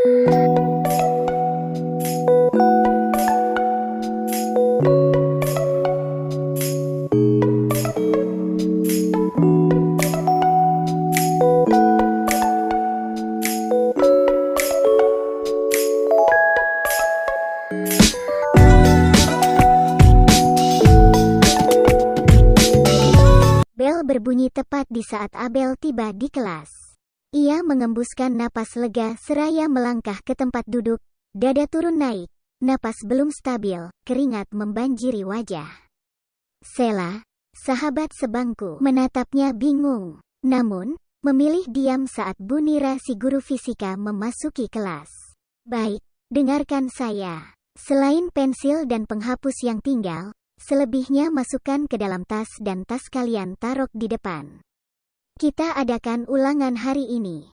Bel berbunyi tepat di saat Abel tiba di kelas. Ia mengembuskan napas lega seraya melangkah ke tempat duduk, dada turun naik, napas belum stabil, keringat membanjiri wajah. Sela, sahabat sebangku, menatapnya bingung. Namun, memilih diam saat Bu Nira si guru fisika memasuki kelas. Baik, dengarkan saya. Selain pensil dan penghapus yang tinggal, selebihnya masukkan ke dalam tas dan tas kalian taruh di depan. Kita adakan ulangan hari ini.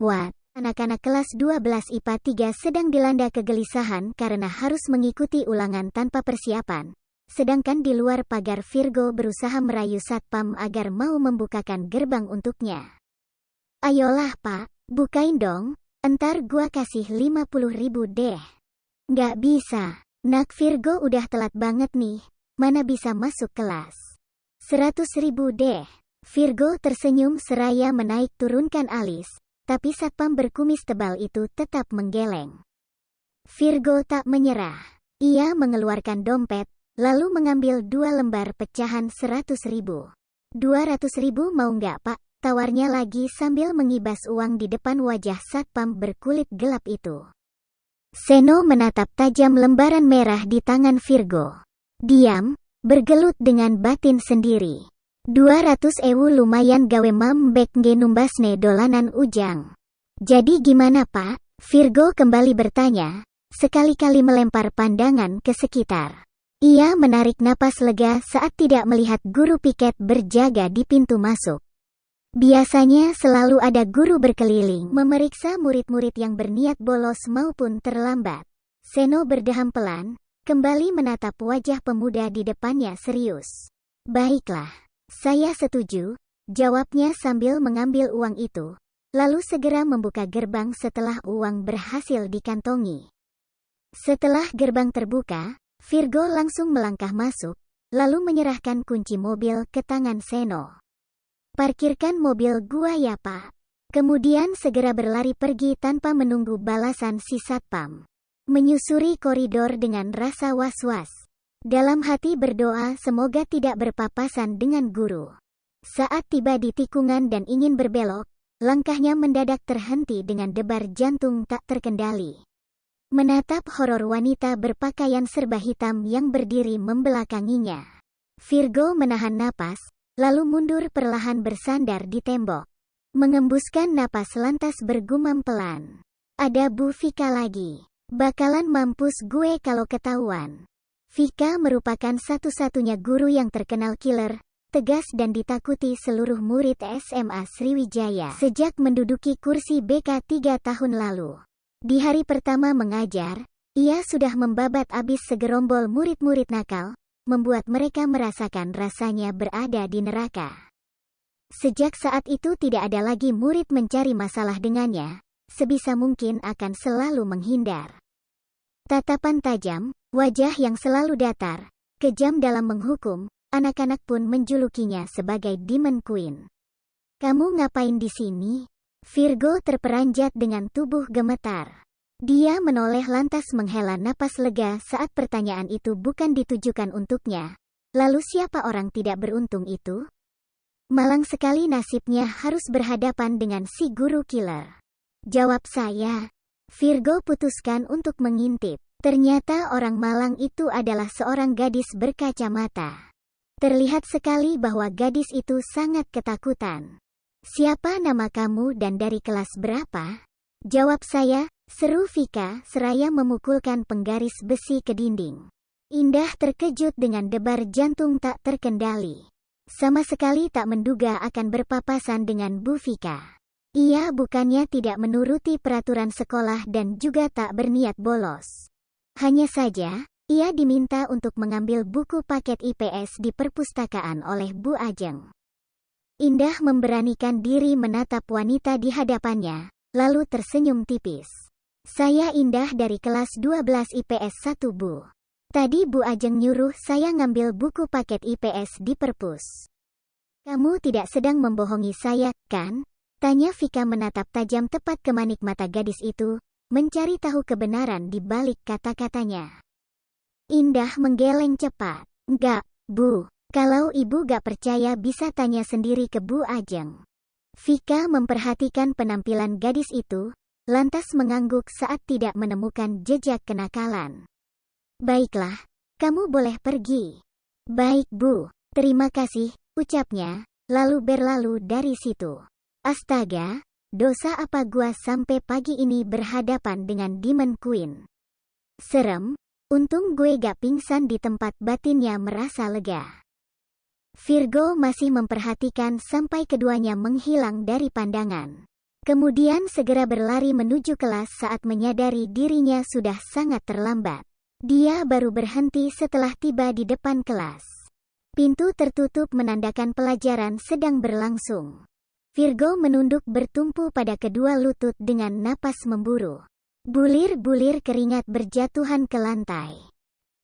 What? Anak-anak kelas 12 IPA 3 sedang dilanda kegelisahan karena harus mengikuti ulangan tanpa persiapan. Sedangkan di luar pagar Virgo berusaha merayu satpam agar mau membukakan gerbang untuknya. Ayolah Pak, bukain dong, entar gua kasih 50.000 deh. Nggak bisa, nak Virgo udah telat banget nih. Mana bisa masuk kelas? 100.000 deh. Virgo tersenyum seraya menaik turunkan alis, tapi satpam berkumis tebal itu tetap menggeleng. Virgo tak menyerah. Ia mengeluarkan dompet, lalu mengambil 2 lembar pecahan 100.000. 200.000 mau nggak Pak? Tawarnya lagi sambil mengibas uang di depan wajah satpam berkulit gelap itu. Seno menatap tajam lembaran merah di tangan Virgo. Diam, bergelut dengan batin sendiri. 200.000 lumayan gawe mambek nge numbasne dolanan ujang. Jadi gimana Pak? Virgo kembali bertanya, sekali-kali melempar pandangan ke sekitar. Ia menarik napas lega saat tidak melihat guru piket berjaga di pintu masuk. Biasanya selalu ada guru berkeliling memeriksa murid-murid yang berniat bolos maupun terlambat. Seno berdeham pelan, kembali menatap wajah pemuda di depannya serius. Baiklah, saya setuju, jawabnya sambil mengambil uang itu, lalu segera membuka gerbang setelah uang berhasil dikantongi. Setelah gerbang terbuka, Virgo langsung melangkah masuk, lalu menyerahkan kunci mobil ke tangan Seno. Parkirkan mobil gua ya Pak. Kemudian segera berlari pergi tanpa menunggu balasan si satpam. Menyusuri koridor dengan rasa was-was. Dalam hati berdoa semoga tidak berpapasan dengan guru. Saat tiba di tikungan dan ingin berbelok, langkahnya mendadak terhenti dengan debar jantung tak terkendali. Menatap horor wanita berpakaian serba hitam yang berdiri membelakanginya. Virgo menahan napas, lalu mundur perlahan bersandar di tembok. Mengembuskan napas lantas bergumam pelan. Ada Bu Vika lagi. Bakalan mampus gue kalau ketahuan. Vika merupakan satu-satunya guru yang terkenal killer, tegas dan ditakuti seluruh murid SMA Sriwijaya sejak menduduki kursi BK 3 tahun lalu. Di hari pertama mengajar, ia sudah membabat abis segerombol murid-murid nakal, membuat mereka merasakan rasanya berada di neraka. Sejak saat itu tidak ada lagi murid mencari masalah dengannya, sebisa mungkin akan selalu menghindar. Tatapan tajam, wajah yang selalu datar, kejam dalam menghukum, anak-anak pun menjulukinya sebagai Demon Queen. Kamu ngapain di sini? Virgo terperanjat dengan tubuh gemetar. Dia menoleh lantas menghela napas lega saat pertanyaan itu bukan ditujukan untuknya. Lalu siapa orang tidak beruntung itu? Malang sekali nasibnya harus berhadapan dengan si guru killer. Jawab saya. Virgo putuskan untuk mengintip. Ternyata orang malang itu adalah seorang gadis berkacamata. Terlihat sekali bahwa gadis itu sangat ketakutan. Siapa nama kamu dan dari kelas berapa? Jawab saya, seru Vika seraya memukulkan penggaris besi ke dinding. Indah terkejut dengan debar jantung tak terkendali. Sama sekali tak menduga akan berpapasan dengan Bu Vika. Ia bukannya tidak menuruti peraturan sekolah dan juga tak berniat bolos. Hanya saja, ia diminta untuk mengambil buku paket IPS di perpustakaan oleh Bu Ajeng. Indah memberanikan diri menatap wanita di hadapannya, lalu tersenyum tipis. Saya Indah dari kelas 12 IPS 1 Bu. Tadi Bu Ajeng nyuruh saya ngambil buku paket IPS di perpus. Kamu tidak sedang membohongi saya, kan? Tanya Vika menatap tajam tepat ke manik mata gadis itu, mencari tahu kebenaran di balik kata-katanya. Indah menggeleng cepat. Enggak, Bu. Kalau Ibu gak percaya bisa tanya sendiri ke Bu Ajeng. Vika memperhatikan penampilan gadis itu, lantas mengangguk saat tidak menemukan jejak kenakalan. Baiklah, kamu boleh pergi. Baik Bu, terima kasih, ucapnya, lalu berlalu dari situ. Astaga, dosa apa gua sampai pagi ini berhadapan dengan Demon Queen. Serem, untung gue gak pingsan di tempat, batinnya merasa lega. Virgo masih memperhatikan sampai keduanya menghilang dari pandangan. Kemudian segera berlari menuju kelas saat menyadari dirinya sudah sangat terlambat. Dia baru berhenti setelah tiba di depan kelas. Pintu tertutup menandakan pelajaran sedang berlangsung. Virgo menunduk bertumpu pada kedua lutut dengan napas memburu. Bulir-bulir keringat berjatuhan ke lantai.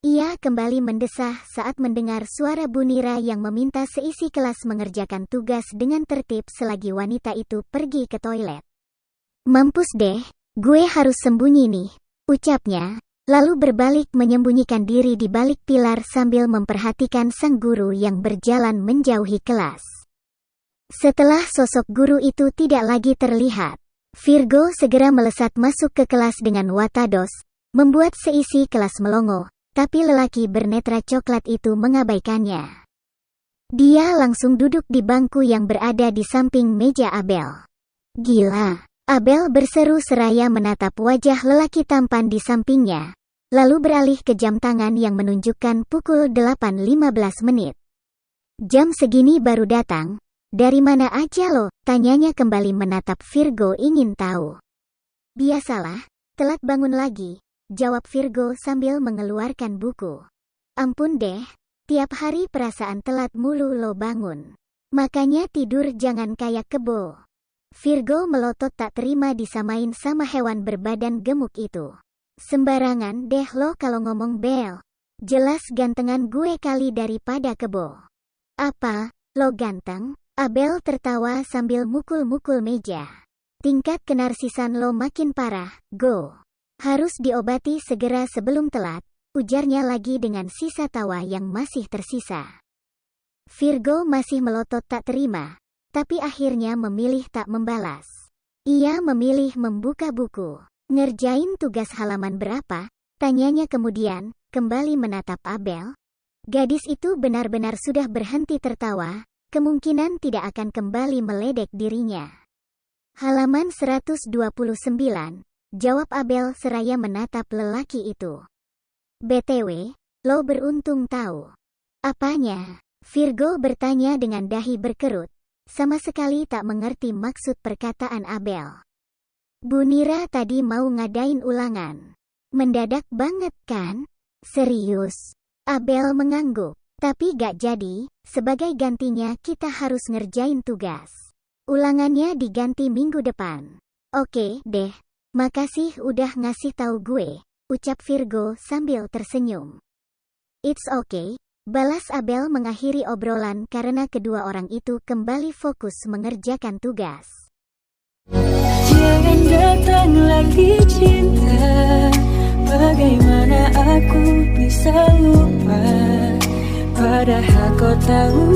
Ia kembali mendesah saat mendengar suara Bu Nira yang meminta seisi kelas mengerjakan tugas dengan tertib selagi wanita itu pergi ke toilet. Mampus deh, gue harus sembunyi nih, ucapnya, lalu berbalik menyembunyikan diri di balik pilar sambil memperhatikan sang guru yang berjalan menjauhi kelas. Setelah sosok guru itu tidak lagi terlihat, Virgo segera melesat masuk ke kelas dengan watados, membuat seisi kelas melongo. Tapi lelaki bernetra coklat itu mengabaikannya. Dia langsung duduk di bangku yang berada di samping meja Abel. Gila, Abel berseru seraya menatap wajah lelaki tampan di sampingnya, lalu beralih ke jam tangan yang menunjukkan pukul 8.15 menit. Jam segini baru datang, dari mana aja lo? Tanyanya kembali menatap Virgo ingin tahu. Biasalah, telat bangun lagi. Jawab Virgo sambil mengeluarkan buku. Ampun deh, tiap hari perasaan telat mulu lo bangun. Makanya tidur jangan kayak kebo. Virgo melotot tak terima disamain sama hewan berbadan gemuk itu. Sembarangan deh lo kalau ngomong Bel. Jelas gantengan gue kali daripada kebo. Apa, lo ganteng? Abel tertawa sambil mukul-mukul meja. Tingkat kenarsisan lo makin parah, go. Harus diobati segera sebelum telat, ujarnya lagi dengan sisa tawa yang masih tersisa. Virgo masih melotot tak terima, tapi akhirnya memilih tak membalas. Ia memilih membuka buku. Ngerjain tugas halaman berapa? Tanyanya kemudian, kembali menatap Abel. Gadis itu benar-benar sudah berhenti tertawa, kemungkinan tidak akan kembali meledek dirinya. Halaman 129. Jawab Abel seraya menatap lelaki itu. BTW, lo beruntung tahu. Apanya? Virgo bertanya dengan dahi berkerut, sama sekali tak mengerti maksud perkataan Abel. Bu Nira tadi mau ngadain ulangan. Mendadak banget kan? Serius? Abel mengangguk. Tapi gak jadi, sebagai gantinya kita harus ngerjain tugas. Ulangannya diganti minggu depan. Oke deh. Makasih udah ngasih tahu gue, ucap Virgo sambil tersenyum. It's okay, balas Abel mengakhiri obrolan karena kedua orang itu kembali fokus mengerjakan tugas. Jangan datang lagi cinta, bagaimana aku bisa lupa, padahal kau tahu